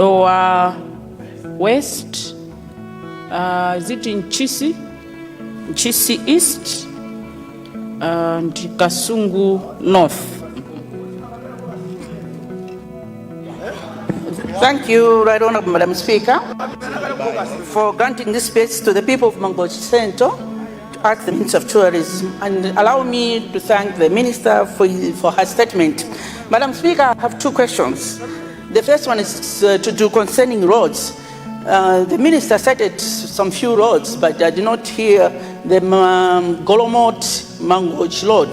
Doa West, is it in Chisi East, and Kasungu North. Thank you, Right Honorable Madam Speaker, for granting this space to the people of Mangochi Centre to ask the Minister of Tourism, and allow me to thank the Minister for her statement. Madam Speaker, I have two questions. The first one is to do concerning roads. The Minister cited some few roads, but I did not hear the Golomot Mangochi Road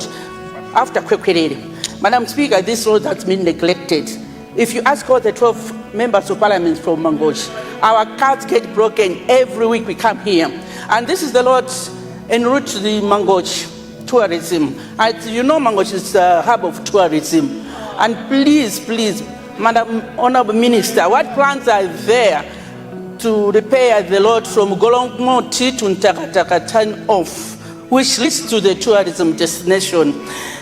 after Kwekwerere. Madam Speaker, this road has been neglected. If you ask all the 12 members of parliament from Mangochi, our carts get broken every week we come here. And this is the road en route to the Mangochi tourism. As you know, Mangochi is a hub of tourism. And please, Madam Honorable Minister, what plans are there to repair the road from Golomoti to Ntakataka turn off, which leads to the tourism destination?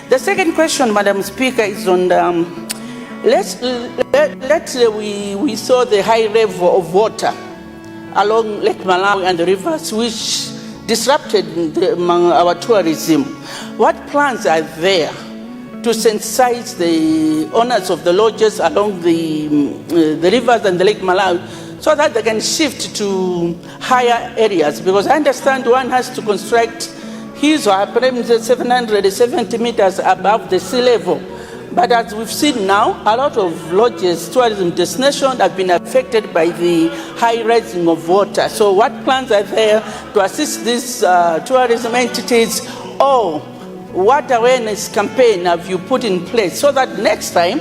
The second question, Madam Speaker, is on we saw the high level of water along Lake Malawi and the rivers, which disrupted our tourism. What plans are there to sensitize the owners of the lodges along the rivers and the Lake Malawi so that they can shift to higher areas? Because I understand one has to construct his or her premises 770 meters above the sea level. But as we've seen now, a lot of lodges, tourism destinations have been affected by the high rising of water. So what plans are there to assist these tourism entities, or what awareness campaign have you put in place so that next time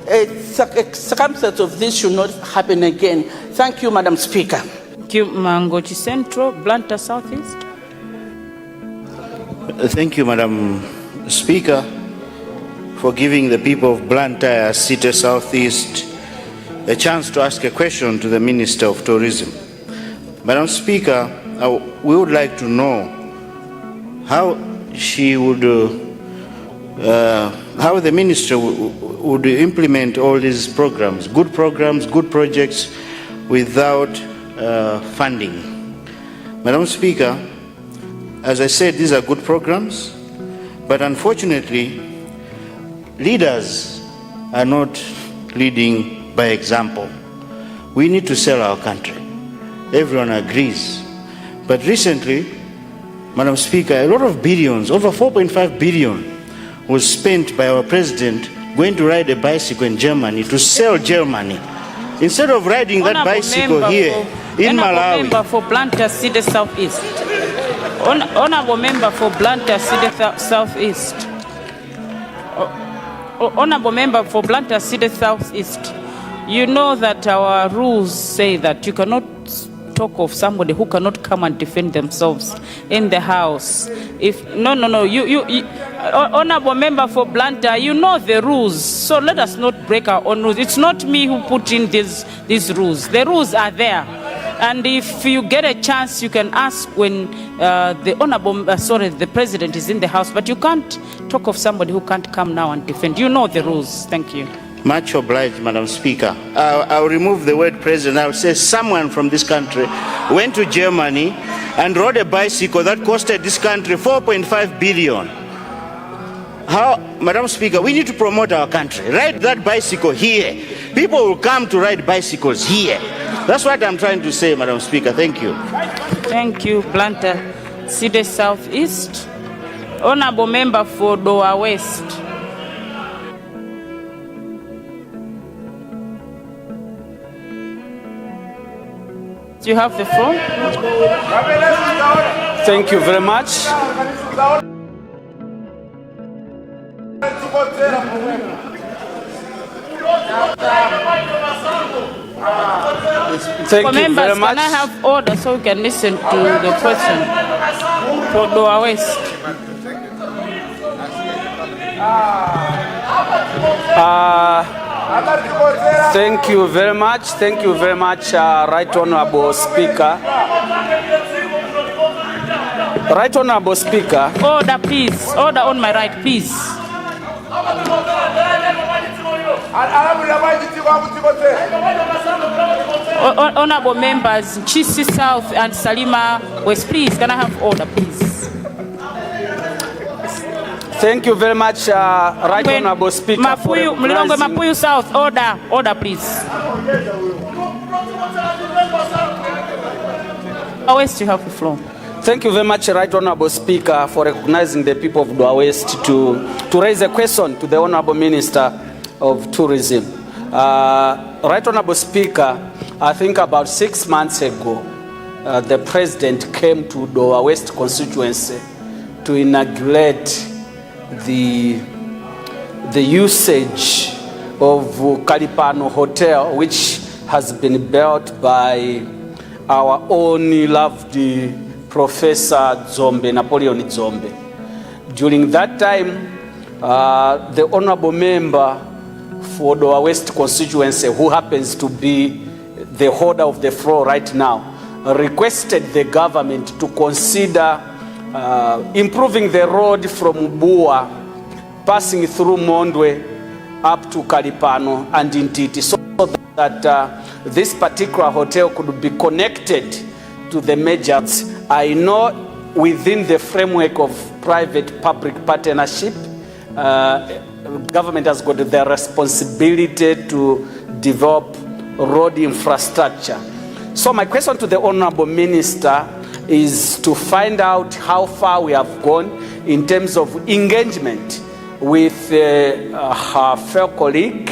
a circumstance of this should not happen again? Thank you, Madam Speaker. Thank you, Mangochi Central, Blantyre Southeast. Thank you, Madam Speaker, for giving the people of Blantyre City Southeast a chance to ask a question to the Minister of Tourism. Madam Speaker, we would like to know how she would, how the Minister would implement all these programs, good projects without funding. Madam Speaker, as I said, these are good programs, but unfortunately, leaders are not leading by example. We need to sell our country. Everyone agrees. But recently, Madam Speaker, a lot of billions, over 4.5 billion, was spent by our president going to ride a bicycle in Germany to sell Germany. Instead of riding that bicycle here in Malawi. Honorable member for Blantyre City Southeast. Honorable member for Blantyre City Southeast. Honorable member for Blantyre City Southeast, you know that our rules say that you cannot talk of somebody who cannot come and defend themselves in the house. If no, you honorable member for Blantyre, you know the rules, so let us not break our own rules. It's not me who put in these rules. The rules are there. And if you get a chance, you can ask when the president is in the house. But you can't talk of somebody who can't come now and defend. You know the rules. Thank you. Much obliged, Madam Speaker. I'll remove the word president. I'll say someone from this country went to Germany and rode a bicycle that costed this country 4.5 billion. How, Madam Speaker, we need to promote our country. Ride that bicycle here. People will come to ride bicycles here. That's what I'm trying to say, Madam Speaker. Thank you. Thank you, Blantyre City Southeast. Honorable member for Doa West. You have the floor. Thank you very much. Thank you members, very much. Can I have order so we can listen to the question for Doa West? Thank you very much. Thank you very much, Right Honorable Speaker. Right Honorable Speaker. Order, please. Order on my right, please. Honorable members, Chisi South and Salima West, please, can I have order, please? Thank you very much, Right Honorable Speaker. Mlilongwe Mapuyu South, order, please. West, you have the floor. Thank you very much, Right Honorable Speaker, for recognizing the people of Dua West to raise a question to the Honorable Minister of Tourism. Right Honorable Speaker, I think about 6 months ago, the President came to Dua West constituency to inaugurate the usage of Kalipano Hotel, which has been built by our own loved Professor Napoleon Zombe. During that time, the Honorable Member for Dua West constituency, who happens to be the holder of the floor right now, requested the government to consider improving the road from Bua, passing through Mondwe up to Kalipano and Intiti, so that this particular hotel could be connected to the majors. I know within the framework of private-public partnership, government has got the responsibility to develop road infrastructure. So my question to the Honorable Minister is to find out how far we have gone in terms of engagement with her fellow colleague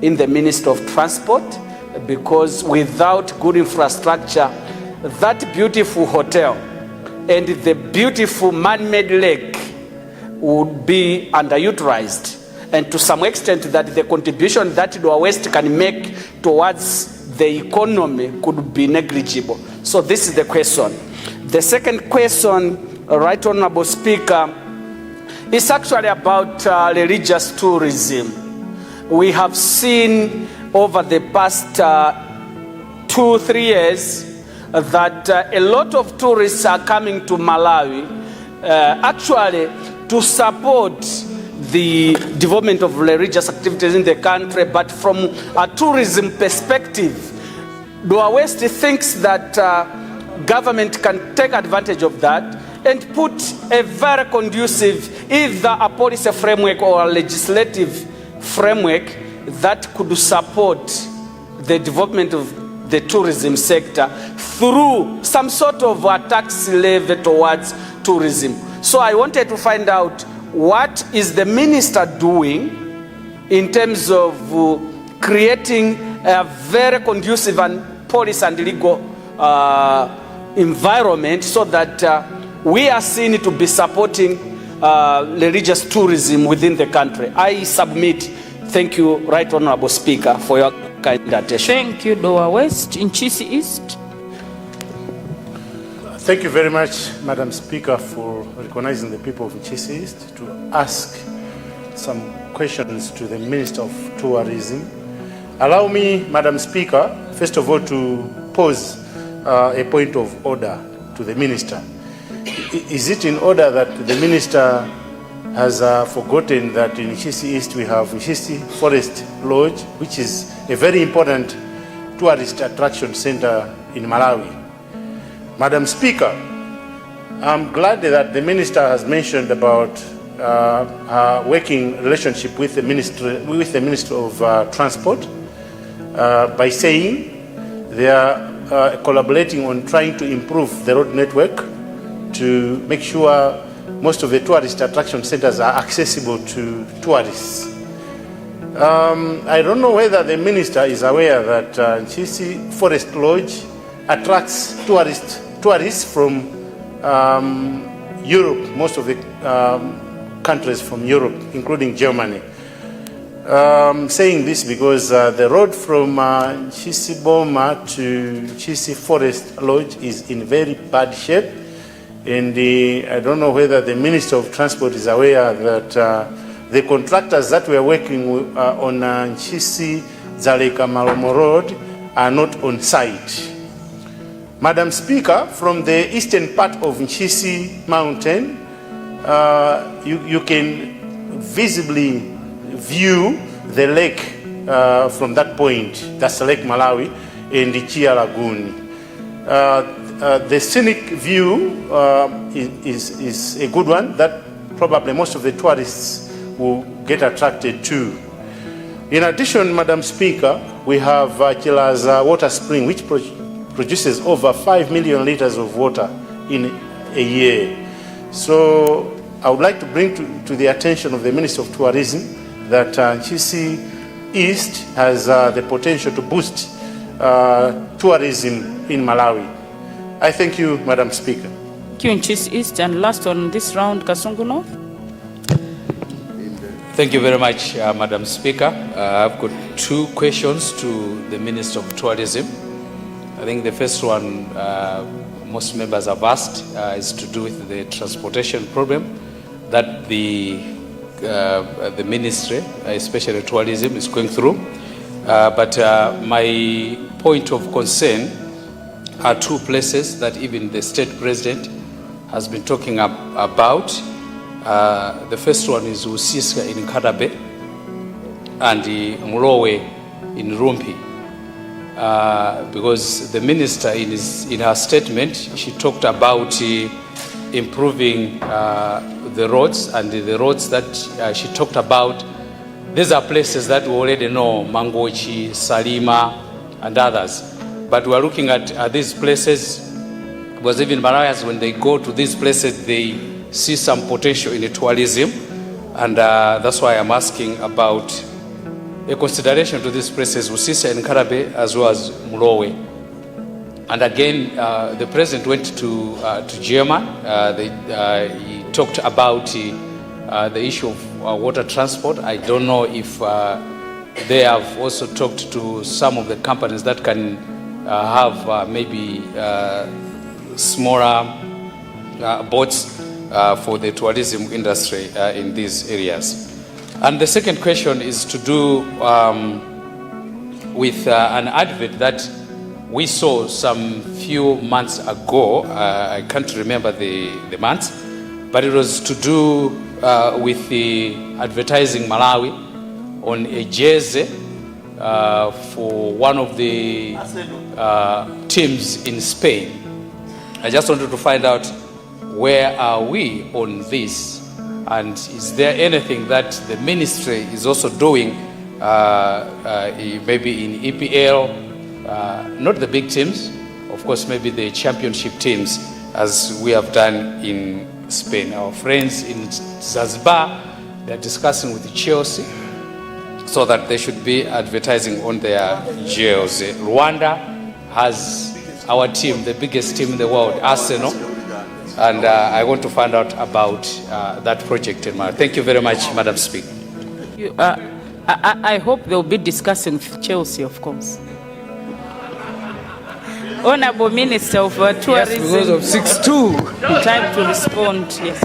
in the Ministry of Transport, because without good infrastructure, that beautiful hotel and the beautiful man-made lake would be underutilized, and to some extent that the contribution that Dua West can make towards the economy could be negligible. So this is the question. The second question, Right Honorable Speaker, is actually about religious tourism. We have seen over the past 2-3 years that a lot of tourists are coming to Malawi actually to support the development of religious activities in the country, but from a tourism perspective, Dua West thinks that government can take advantage of that and put a very conducive, either a policy framework or a legislative framework that could support the development of the tourism sector through some sort of a tax levy towards tourism. So I wanted to find out what is the minister doing in terms of creating a very conducive and policy and legal environment so that we are seen to be supporting religious tourism within the country. I submit. Thank you, Right Honorable Speaker, for your kind attention. Thank you, Dua West. In Chisi East. Thank you very much, Madam Speaker, for recognizing the people of Chisi East to ask some questions to the Minister of Tourism. Allow me, Madam Speaker, first of all to pose a point of order to the Minister. Is it in order that the Minister has forgotten that in Chisi East we have Chisi Forest Lodge, which is a very important tourist attraction center in Malawi? Madam Speaker, I'm glad that the Minister has mentioned about her working relationship with the Ministry of Transport by saying they are collaborating on trying to improve the road network to make sure most of the tourist attraction centers are accessible to tourists. I don't know whether the Minister is aware that Chisi Forest Lodge attracts tourists from Europe, most of the countries from Europe, including Germany. Saying this because the road from Chisi Boma to Chisi Forest Lodge is in very bad shape, and I don't know whether the Minister of Transport is aware that the contractors that were working on Chisi Zaleka Malomo Road are not on site. Madam Speaker, from the eastern part of Chisi Mountain, you can visibly view the lake from that point. That's Lake Malawi. and the Chia Lagoon. The scenic view is a good one that probably most of the tourists will get attracted to. In addition, Madam Speaker, we have Chila's water spring, which produces over 5 million liters of water in a year. So I would like to bring to the attention of the Minister of Tourism that Chisi East has the potential to boost tourism in Malawi. I thank you, Madam Speaker. Thank you, Chisi East. And last on this round, Kasungu North. Thank you very much, Madam Speaker. I've got two questions to the Minister of Tourism. I think the first one most members have asked is to do with the transportation problem that the ministry, especially tourism, is going through. But my point of concern are two places that even the state president has been talking about. The first one is Usiska in Kadabe and Mulowe in Rumpi. Because the minister in her statement, she talked about improving the roads, and the roads that she talked about, these are places that we already know, Mangochi, Salima, and others. But we are looking at these places, because even Malawians, when they go to these places, they see some potential in the tourism, and that's why I'm asking about a consideration to these places, Usisa and Karabe, as well as Mulowe. And again, the president went to German. He talked about the issue of water transport. I don't know if they have also talked to some of the companies that can have maybe smaller boats for the tourism industry in these areas. And the second question is to do with an advert that we saw some few months ago. I can't remember the month, but it was to do with the advertising Malawi on a jersey for one of the teams in Spain. I just wanted to find out, where are we on this? And is there anything that the ministry is also doing, maybe in EPL, not the big teams, of course, maybe the championship teams, as we have done in Spain. Our friends in Zanzibar, they're discussing with Chelsea so that they should be advertising on their jersey. Rwanda has our team, the biggest team in the world, Arsenal. And I want to find out about that project in Malawi. Thank you very much, Madam Speaker. I hope they'll be discussing with Chelsea, of course. Honorable Minister of Tourism. Yes, because of 6-2. Time to respond, yes.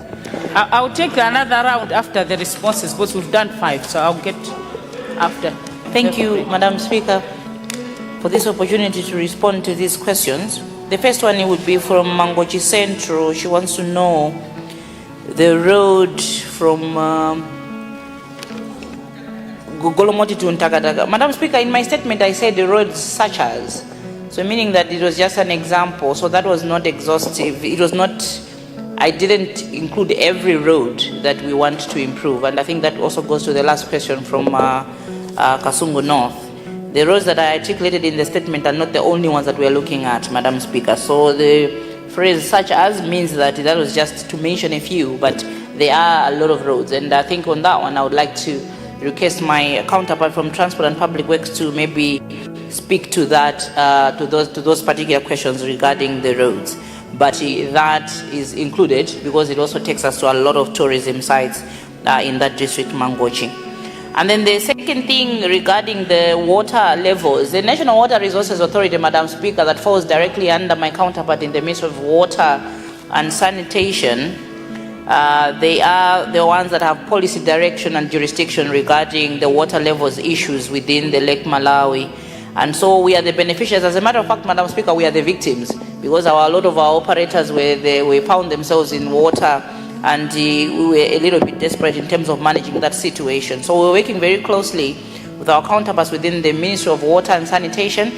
I'll take another round after the responses, but we've done 5, so I'll get after. Thank you, Madam Speaker, for this opportunity to respond to these questions. The first one would be from Mangochi Central. She wants to know the road from Gogolomoti to Ntakataga. Madam Speaker, in my statement I said the roads such as, so meaning that it was just an example, so that was not exhaustive. It was not, I didn't include every road that we want to improve, and I think that also goes to the last question from Kasungu North. The roads that I articulated in the statement are not the only ones that we are looking at, Madam Speaker. So the phrase such as means that was just to mention a few, but there are a lot of roads. And I think on that one, I would like to request my counterpart from Transport and Public Works to maybe speak to that, to those particular questions regarding the roads. But that is included because it also takes us to a lot of tourism sites in that district, Mangochi. And then the second thing regarding the water levels, the National Water Resources Authority, Madam Speaker, that falls directly under my counterpart in the Ministry of Water and Sanitation, they are the ones that have policy direction and jurisdiction regarding the water levels issues within the Lake Malawi. And so we are the beneficiaries. As a matter of fact, Madam Speaker, we are the victims because a lot of our operators were found themselves in water, and we were a little bit desperate in terms of managing that situation. So we're working very closely with our counterparts within the Ministry of Water and Sanitation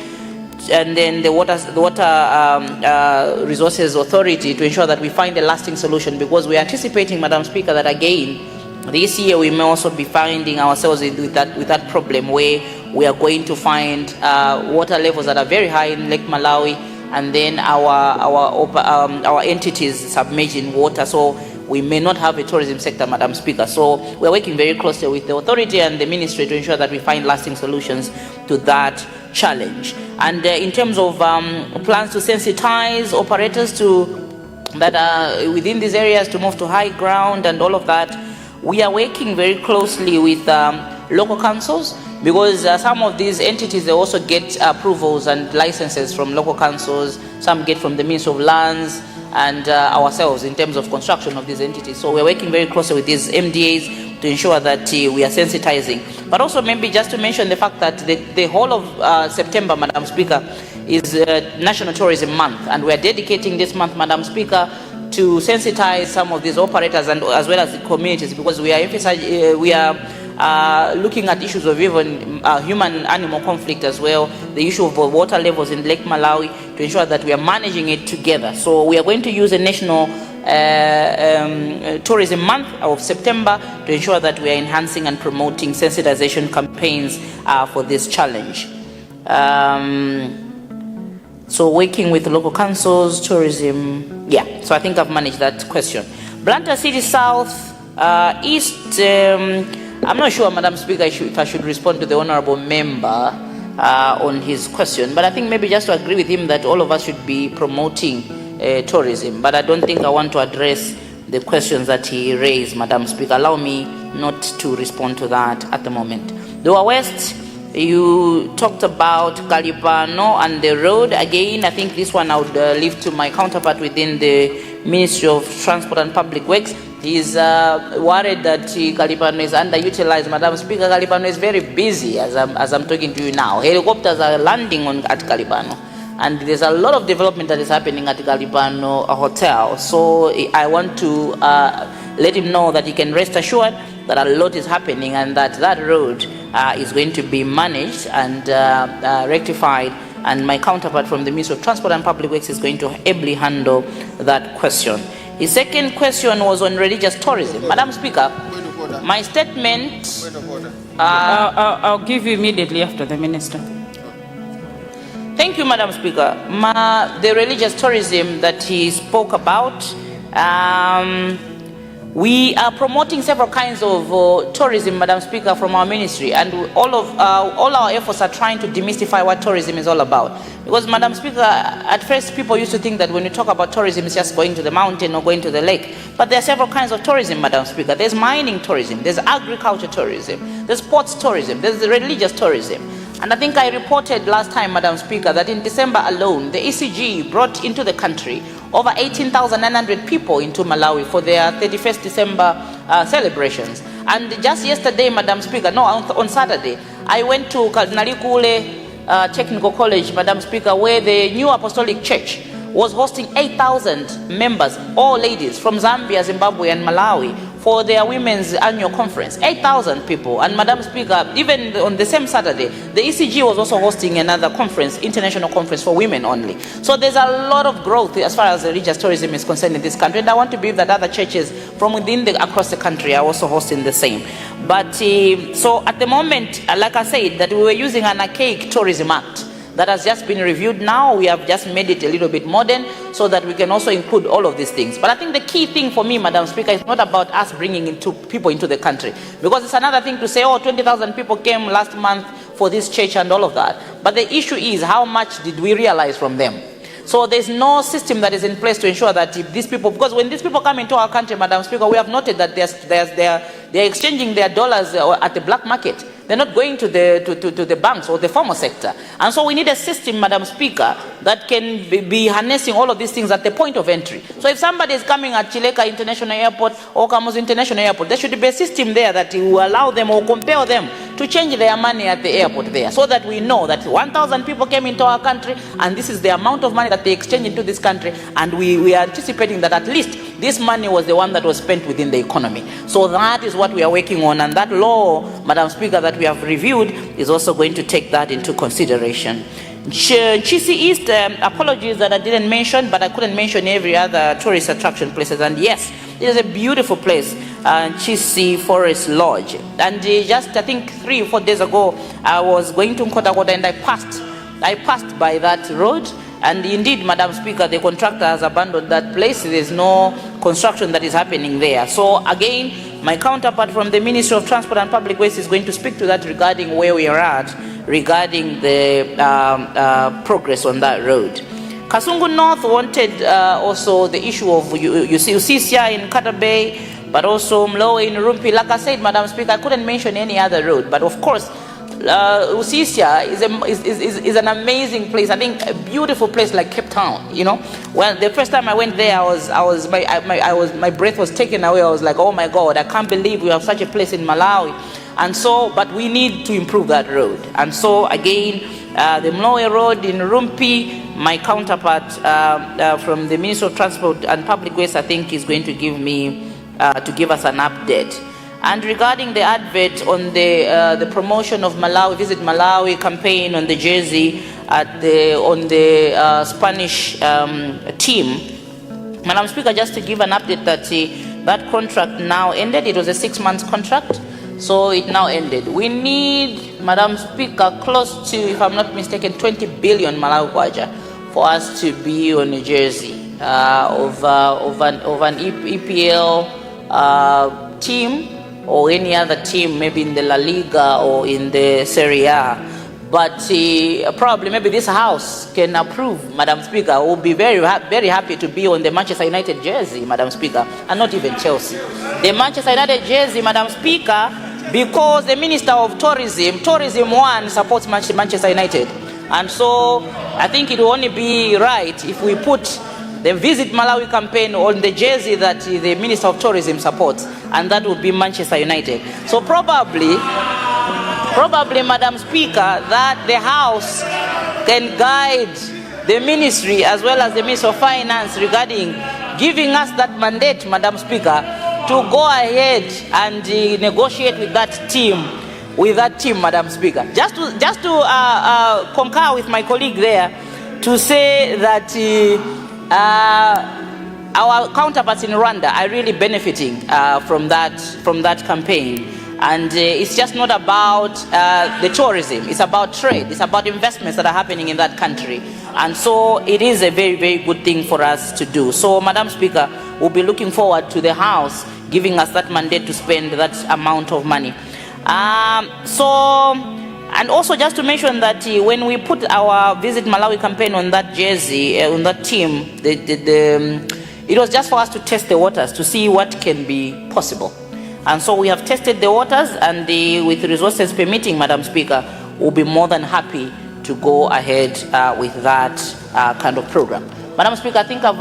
and then the Water Resources Authority to ensure that we find a lasting solution, because we are anticipating, Madam Speaker, that again, this year we may also be finding ourselves with that problem where we are going to find water levels that are very high in Lake Malawi, and then our entities submerged in water. So we may not have a tourism sector, Madam Speaker. So we're working very closely with the authority and the ministry to ensure that we find lasting solutions to that challenge. And in terms of plans to sensitize operators that are within these areas to move to high ground and all of that, we are working very closely with local councils, because some of these entities, they also get approvals and licenses from local councils. Some get from the Ministry of Lands and ourselves in terms of construction of these entities. So we're working very closely with these MDAs to ensure that we are sensitizing. But also maybe just to mention the fact that the whole of September, Madam Speaker, is National Tourism Month, and we're dedicating this month, Madam Speaker, to sensitize some of these operators and as well as the communities, because we are looking at issues of even human-animal conflict as well, the issue of water levels in Lake Malawi, to ensure that we are managing it together. So we are going to use a National Tourism Month of September to ensure that we are enhancing and promoting sensitization campaigns for this challenge. So working with local councils, tourism, yeah, so I think I've managed that question. Blantyre City South, East, I'm not sure, Madam Speaker, if I should respond to the honorable member on his question, but I think maybe just to agree with him that all of us should be promoting tourism, but I don't think I want to address the questions that he raised, Madam Speaker. Allow me not to respond to that at the moment. Lower West, you talked about Kalipano and the road. Again, I think this one I would leave to my counterpart within the Ministry of Transport and Public Works. He's worried that Kalipano is underutilized. Madam Speaker, Kalipano is very busy as I'm talking to you now. Helicopters are landing at Kalipano, and there's a lot of development that is happening at Kalipano Hotel. So I want to let him know that he can rest assured that a lot is happening, and that road is going to be managed and rectified, and my counterpart from the Ministry of Transport and Public Works is going to ably handle that question. His second question was on religious tourism. Madam Speaker, my statement... I'll give you immediately after the Minister. Thank you, Madam Speaker. The religious tourism that he spoke about, we are promoting several kinds of tourism, Madam Speaker, from our ministry, and all our efforts are trying to demystify what tourism is all about. Because, Madam Speaker, at first people used to think that when you talk about tourism, it's just going to the mountain or going to the lake. But there are several kinds of tourism, Madam Speaker. There's mining tourism, there's agriculture tourism, there's sports tourism, there's religious tourism. And I think I reported last time, Madam Speaker, that in December alone, the ECG brought into the country over 18,900 people into Malawi for their 31st December celebrations. And just yesterday, Madam Speaker, on Saturday, I went to Nalikule Technical College, Madam Speaker, where the New Apostolic Church was hosting 8,000 members, all ladies from Zambia, Zimbabwe, and Malawi, for their women's annual conference. 8,000 people. And Madam Speaker, even on the same Saturday, the ECG was also hosting another conference, international conference for women only. So there's a lot of growth as far as religious tourism is concerned in this country, and I want to believe that other churches from across the country are also hosting the same. But so at the moment, like I said, that we were using an archaic tourism act that has just been reviewed now. We have just made it a little bit modern so that we can also include all of these things. But I think the key thing for me, Madam Speaker, is not about us bringing people into the country. Because it's another thing to say, 20,000 people came last month for this church and all of that. But the issue is, how much did we realize from them? So there's no system that is in place to ensure that if these people, because when these people come into our country, Madam Speaker, we have noted that they're exchanging their dollars at the black market. They're not going to the banks or the formal sector. And so we need a system, Madam Speaker, that can be harnessing all of these things at the point of entry. So if somebody is coming at Chileka International Airport or Kamuzu International Airport, there should be a system there that will allow them or compel them to change their money at the airport there, so that we know that 1,000 people came into our country and this is the amount of money that they exchange into this country, and we are anticipating that at least this money was the one that was spent within the economy. So that is what we are working on, and that law, Madam Speaker, that we have reviewed is also going to take that into consideration. Chisi East, apologies that I didn't mention, but I couldn't mention every other tourist attraction places. And yes, it is a beautiful place, Chisi Forest Lodge. And just, I think 3 or 4 days ago, I was going to Nkota and I passed by that road. And indeed, Madam Speaker, the contractor has abandoned that place. There's no construction that is happening there. So again, my counterpart from the Ministry of Transport and Public Waste is going to speak to that regarding where we are at, regarding the progress on that road. Kasungu North wanted also the issue of you see Usisia in Kata Bay, but also Mloe in Rumpi. Like I said, Madam Speaker, I couldn't mention any other road, but of course, Usisia is an amazing place. I think a beautiful place like Cape Town. You know, well, the first time I went there, my breath was taken away. I was like, oh my God, I can't believe we have such a place in Malawi. And so, but we need to improve that road. And so again, the Mloe Road in Rumpi, my counterpart from the Ministry of Transport and Public Waste, I think, is going to give us an update. And regarding the advert on the promotion of Malawi, Visit Malawi campaign on the jersey on the Spanish team, Madam Speaker, just to give an update that that contract now ended. It was a 6-month contract, so it now ended. We need, Madam Speaker, close to, if I'm not mistaken, 20 billion Malawi kwacha for us to be on a jersey of an EPL team, or any other team, maybe in the La Liga or in the Serie A. But probably maybe this House can approve, Madam Speaker. We'll be very happy to be on the Manchester United jersey, Madam Speaker, and not even Chelsea. The Manchester United jersey, Madam Speaker, because the Minister of Tourism 1 supports Manchester United. And so I think it will only be right if we put the Visit Malawi campaign on the jersey that the Minister of Tourism supports, and that would be Manchester United. So probably, Madam Speaker, that the House can guide the Ministry as well as the Minister of Finance regarding giving us that mandate, Madam Speaker, to go ahead and negotiate with that team, Madam Speaker. Just to concur with my colleague there, to say that our counterparts in Rwanda are really benefiting from that campaign. And it's just not about the tourism, it's about trade, it's about investments that are happening in that country. And so it is a very, very good thing for us to do. So, Madam Speaker, we'll be looking forward to the House giving us that mandate to spend that amount of money. And also just to mention that when we put our Visit Malawi campaign on that jersey, on that team, it was just for us to test the waters to see what can be possible. And so we have tested the waters, and with resources permitting, Madam Speaker, we'll be more than happy to go ahead with that kind of program. Madam Speaker, I think I've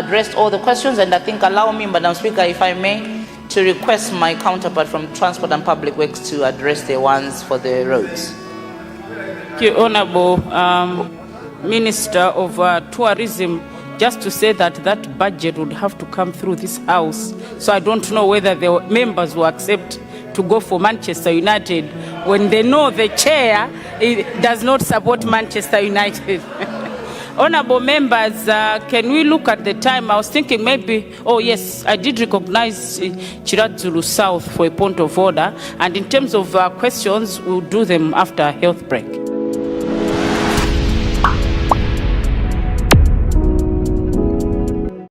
addressed all the questions, and I think allow me, Madam Speaker, if I may, to request my counterpart from Transport and Public Works to address the ones for the roads. Thank you, Honorable Minister of Tourism. Just to say that that budget would have to come through this House. So I don't know whether the members will accept to go for Manchester United when they know the chair does not support Manchester United. Honorable members, can we look at the time? I was thinking maybe, oh yes, I did recognize Chiradzulu South for a point of order. And in terms of questions, we'll do them after a health break.